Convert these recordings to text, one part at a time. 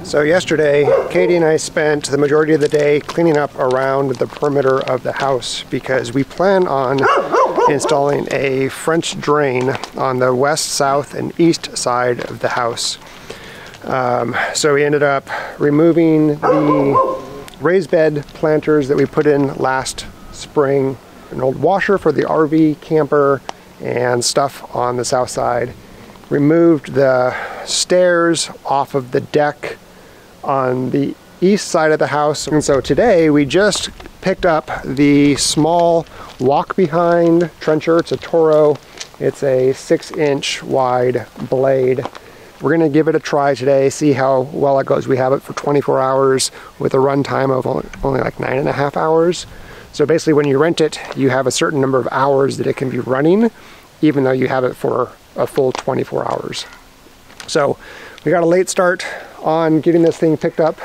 So yesterday, Katie and I spent the majority of the day cleaning up around the perimeter of the house because we plan on installing a French drain on the west, south, and east side of the house. So we ended up removing the raised bed planters that we put in last spring, an old washer for the RV camper and stuff on the south side. Removed the stairs off of the deck on the east side of the house. And so today we just picked up the small walk behind trencher. It's a Toro. It's a 6-inch wide blade. We're gonna give it a try today, see how well it goes. We have it for 24 hours with a run time of only like 9.5 hours. So basically when you rent it, you have a certain number of hours that it can be running, even though you have it for a full 24 hours. So we got a late start on getting this thing picked up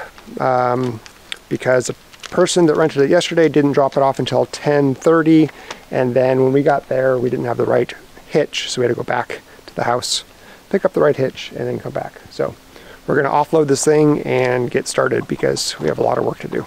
because the person that rented it yesterday didn't drop it off until 10:30, and then when we got there we didn't have the right hitch, so we had to go back to the house, pick up the right hitch, and then come back. So we're going to offload this thing and get started because we have a lot of work to do.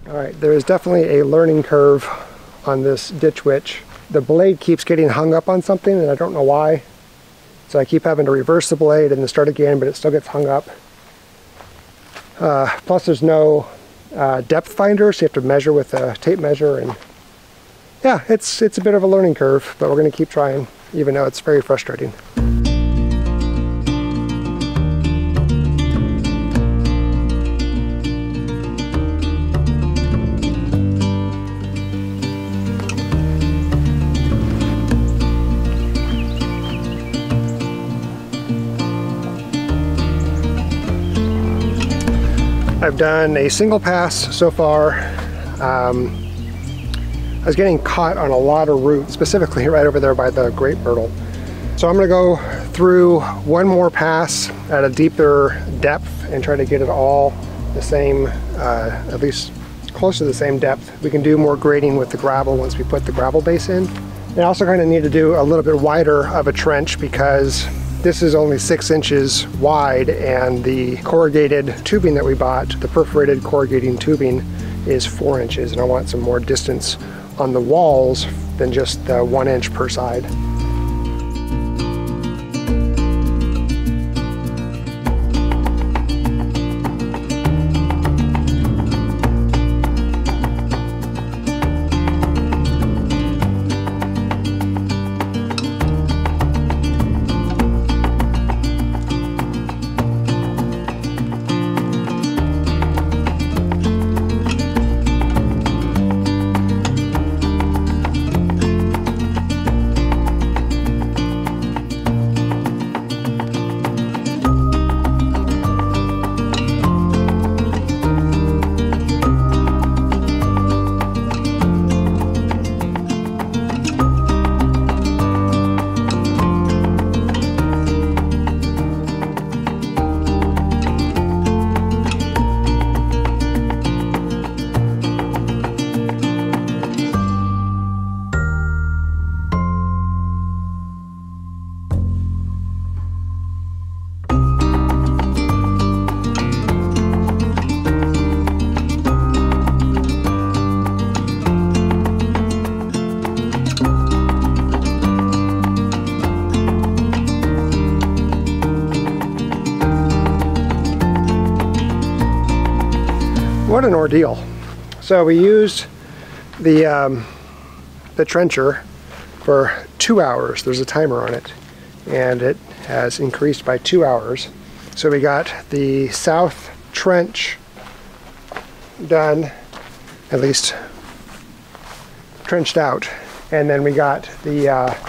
Alright, there is definitely a learning curve on this ditch witch. The blade keeps getting hung up on something and I don't know why. So I keep having to reverse the blade and then start again, but it still gets hung up. Plus there's no depth finder, so you have to measure with a tape measure, and yeah, it's a bit of a learning curve, but we're going to keep trying, even though it's very frustrating. I've done a single pass so far. I was getting caught on a lot of roots, specifically right over there by the grape myrtle. So I'm gonna go through one more pass at a deeper depth and try to get it all the same, at least close to the same depth. We can do more grading with the gravel once we put the gravel base in. I also kind of need to do a little bit wider of a trench because this is only 6 inches wide, and the corrugated tubing that we bought, the perforated corrugating tubing, is 4 inches, and I want some more distance on the walls than just the 1 inch per side. What an ordeal. So we used the trencher for 2 hours. There's a timer on it, and it has increased by 2 hours. So we got the south trench done, at least trenched out, and then we got the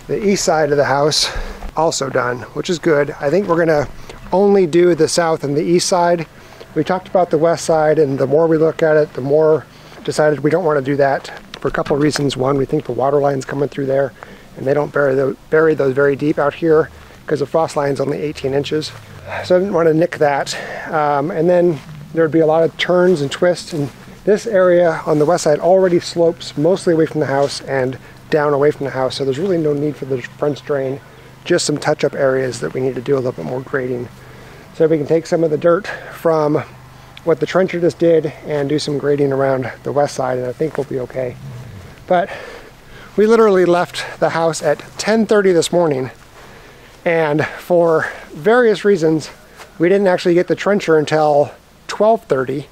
east side of the house also done, which is good. I think we're gonna only do the south and the east side. We talked about the west side, and the more we look at it, the more decided we don't want to do that for a couple of reasons. One, we think the water line's coming through there, and they don't bury those very deep out here because the frost line's only 18 inches. So I didn't want to nick that. And then there would be a lot of turns and twists, and this area on the west side already slopes mostly away from the house and down away from the house, so there's really no need for the French drain, just some touch-up areas that we need to do a little bit more grading. So we can take some of the dirt from what the trencher just did and do some grading around the west side, and I think we'll be okay. But we literally left the house at 10:30 this morning, and for various reasons we didn't actually get the trencher until 12:30.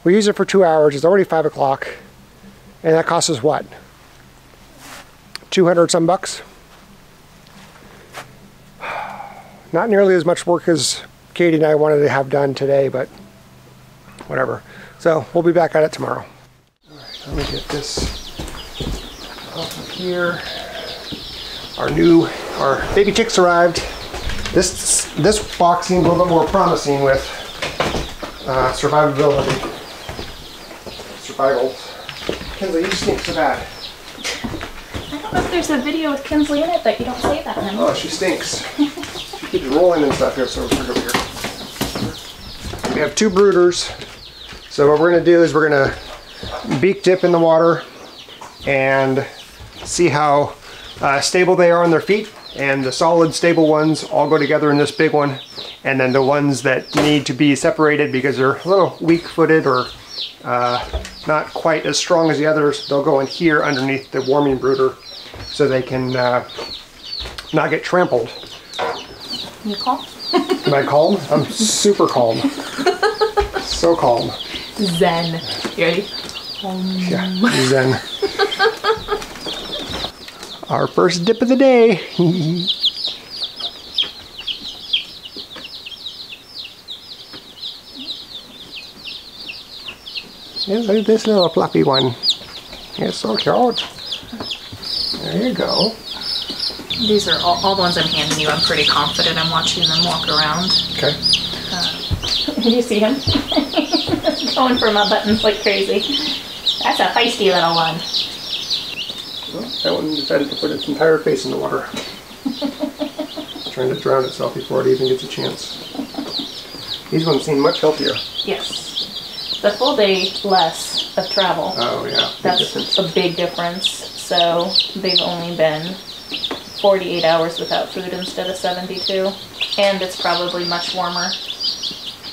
We used it for 2 hours. It's already 5 o'clock, and that cost us what? 200 some bucks? Not nearly as much work as Katie and I wanted to have done today, but whatever. So we'll be back at it tomorrow. All right, let me get this off of here. Our baby chicks arrived. This box seems a little bit more promising with survivability. Survival. Kinsley, you stink so bad. I don't know if there's a video with Kinsley in it, but you don't say that anymore. Oh, she stinks. She keeps rolling and stuff here, so we'll put it over here. We have 2 brooders. So what we're gonna do is we're gonna beak dip in the water and see how stable they are on their feet. And the solid stable ones all go together in this big one. And then the ones that need to be separated because they're a little weak-footed or not quite as strong as the others, they'll go in here underneath the warming brooder so they can not get trampled. You calm? Am I calm? I'm super calm. So calm. Zen. You ready? Yeah, zen. Our first dip of the day. Yeah, look at this little fluffy one. It's so cute. There you go. These are all the ones I'm handing you. I'm pretty confident I'm watching them walk around. Okay. Did you see him? Going for my buttons like crazy. That's a feisty little one. Well, that one decided to put its entire face in the water. Trying to drown itself before it even gets a chance. These ones seem much healthier. Yes. The full day less of travel. Oh yeah. That's a big difference. So they've only been 48 hours without food instead of 72. And it's probably much warmer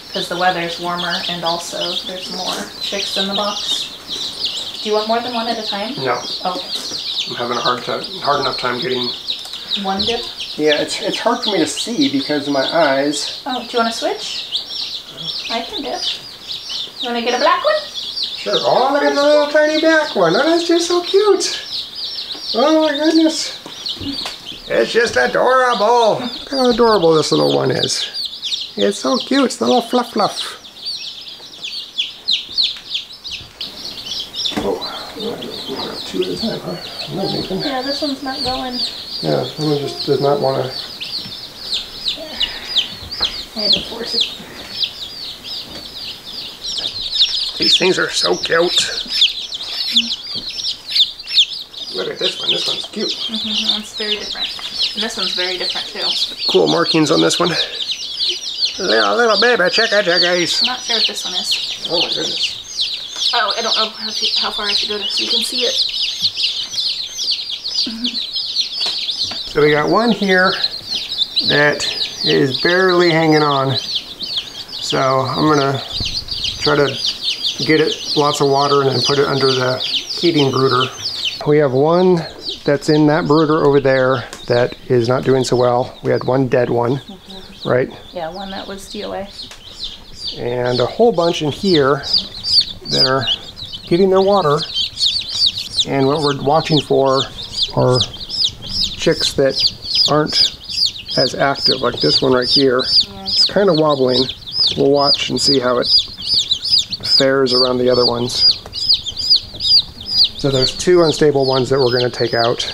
because the weather's warmer and also there's more chicks in the box. Do you want more than one at a time? No. Okay. I'm having a hard enough time getting... One dip? Yeah, it's hard for me to see because of my eyes. Oh, do you want to switch? I can dip. You want to get a black one? Sure. Oh, look at the little tiny black one. Oh, that's just so cute. Oh my goodness. It's just adorable. Look how adorable this little one is. It's so cute. It's the little fluff fluff. Oh, two at a time, huh? Yeah, this one's not going. Yeah, this one just does not want to. I had to force it. These things are so cute. Look at this one. This one's cute. That's very different. And this one's very different too. Cool markings on this one. Little baby chickies. I'm not sure what this one is. Oh my goodness. Oh, I don't know how far I have to go so you can see it. So we got one here that is barely hanging on. So I'm gonna try to get it lots of water and then put it under the heating brooder. We have one that's in that brooder over there that is not doing so well. We had one dead one, right? Yeah, one that was DOA. And a whole bunch in here that are getting their water. And what we're watching for are chicks that aren't as active, like this one right here. Yeah. It's kind of wobbling. We'll watch and see how it fares around the other ones. So there's two unstable ones that we're going to take out.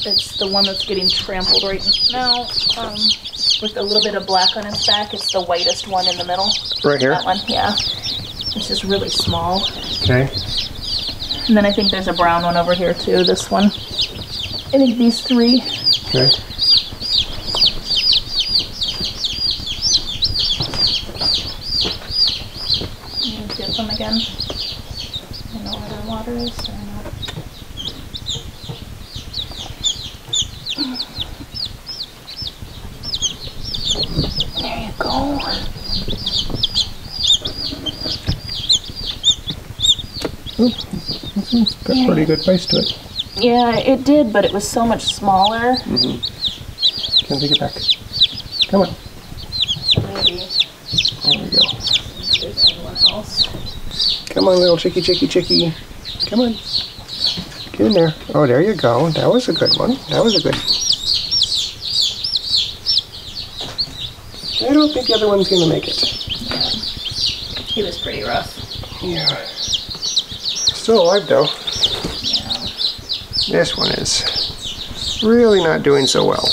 It's the one that's getting trampled right now, with a little bit of black on its back. It's the whitest one in the middle. Right here? That one, yeah. It's just really small. Okay. And then I think there's a brown one over here too, this one. I think these three. Okay. Dip them again. I know where their water is or not. There you go. Ooh, this one's got pretty good bite to it. Yeah, it did, but it was so much smaller. Can I take it back? Come on. Maybe There we go. if there's anyone else. Come on, little chickie. Come on. Get in there. Oh, there you go. That was a good one. That was a good. I don't think the other one's going to make it. He was pretty rough. Yeah. Still alive, though. Yeah. This one is really not doing so well.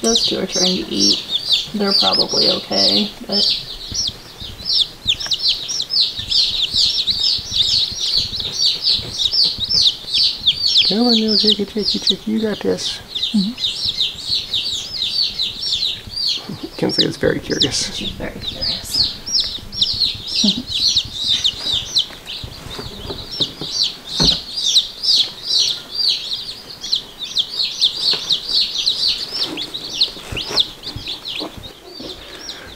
Those two are trying to eat. They're probably okay, but... Come on, little chickie, you got this. Kinsley is very curious. She's very curious.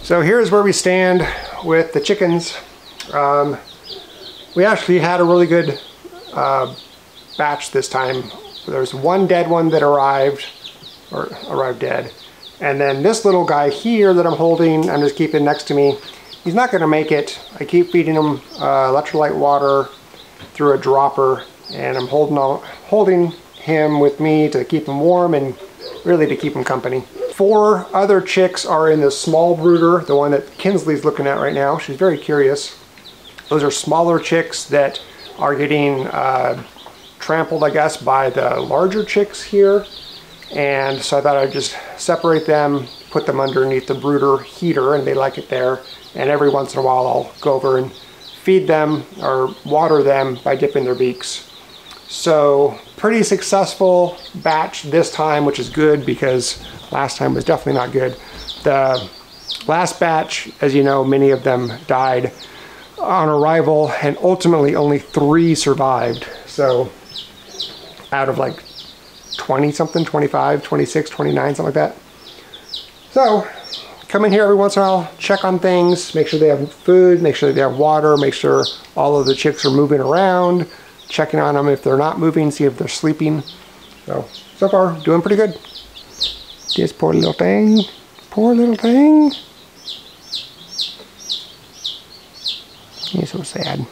So here's where we stand with the chickens. We actually had a really good batch this time. There's one dead one that arrived dead. And then this little guy here that I'm holding, I'm just keeping next to me, he's not gonna make it. I keep feeding him electrolyte water through a dropper, and I'm holding him with me to keep him warm and really to keep him company. 4 other chicks are in this small brooder, the one that Kinsley's looking at right now. She's very curious. Those are smaller chicks that are getting trampled, I guess, by the larger chicks here. And so I thought I'd just separate them, put them underneath the brooder heater, and they like it there. And every once in a while I'll go over and feed them or water them by dipping their beaks. So pretty successful batch this time, which is good because last time was definitely not good. The last batch, as you know, many of them died on arrival, and ultimately only 3 survived. So out of like 20 something, 25, 26, 29, something like that. So come in here every once in a while, check on things, make sure they have food, make sure they have water, make sure all of the chicks are moving around, checking on them if they're not moving, see if they're sleeping. So far, doing pretty good. This poor little thing. Poor little thing. He's so sad.